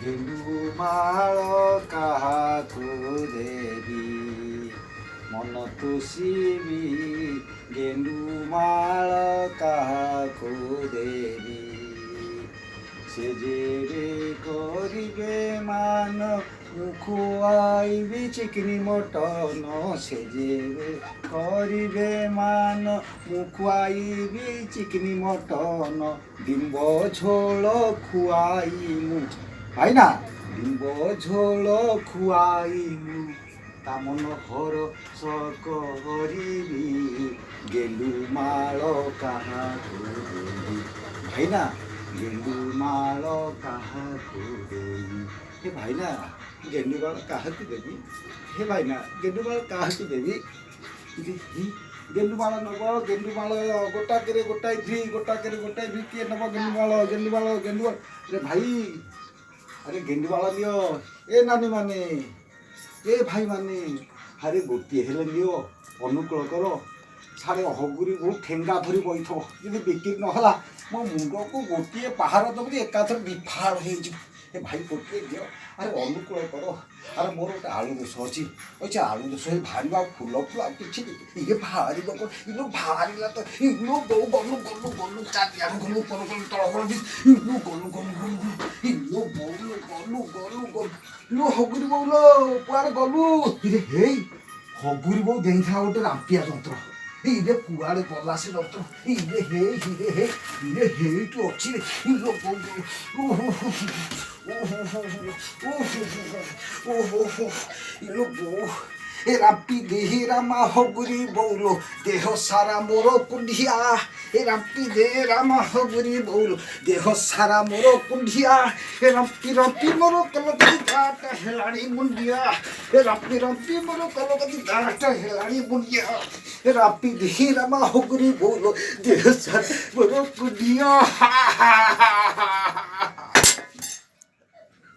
ଗେଣ୍ଡୁମାଳ କାହାକୁ ଦେବି ମନ ତୁଷିବି ଗେଣ୍ଡୁମାଳ କାହାକୁ ଦେବି ସେ ଯେବେ କରିବେ ମାନ ମୁଁ ଖୁଆଇବି ଚିକେନ ମଟନ ସେ ଯେବେ କରିବେ ମାନ ମୁଁ ଖୁଆଇବି ଚିକେନ ମଟନ ଡିମ୍ବ ଝୋଳ ଖୁଆଇମୁ ଭାଇନା ଡିମ୍ବ ଝୋଳ ଖୁଆଇମୁ ତା ମନ ହରସ କରିବି ଗେଣ୍ଡୁମାଳ କାହାକୁ ଦେବି ଭାଇନା ଗେଣ୍ଡୁମାଳ କାହାକୁ ଦେବି हे भाईना गेंडूमाल काहाकू देवी हे भाईना गेंडूमाल काहाकू देवी गेंडूमाल नब गेंडूमाल गोटाके गोटाए भी किए नब गेंडूमाल अरे भाई अरे गेंडूमाल नियो ए नानी माने ए भाई माने अरे गोटे हेले नियो अनुकूल कर सारे हगुरी बहुत ठेंगा धरी बैठ जी बिक्री नहला मो मुंड को गोटे पहाड़ दब एकाथर विफाड़ हो ए भाई गोटे दियो अरे अनुकूल कर अरे मोर गोटे आलू दोष अच्छी अच्छे आलू दोष भारी फुल फुल किसी ये भारी इलो भारीला तो इलो गलु गलु गलु गलु चारिया गलु पर गलु तल गलु इलो गलु गलु गलु इलो गलु गलु गलु गलु इलो हगुरी बोलो कुआर गलु इरे हे हगुरी बो देई था गोटे राम्पिया जंत्र इरे कुआड़े गला से जंत्र इरे हे तू अच्छी रे इलो इलो बो ए रापी देही रामा हगुरी बौलो देह सारा मोर कुंडिया ए रापी दे रामा हगुरी बौलो देह सारा मोर कुंडिया ए रापी रापी मोर कलकती दाट हेलाणी मुंडिया ए रापी रापी मोर कलकती दाट हेलाणी मुंडिया ए रापी देही रामा हगुरी बौलो देह सारा मोर कुंडिया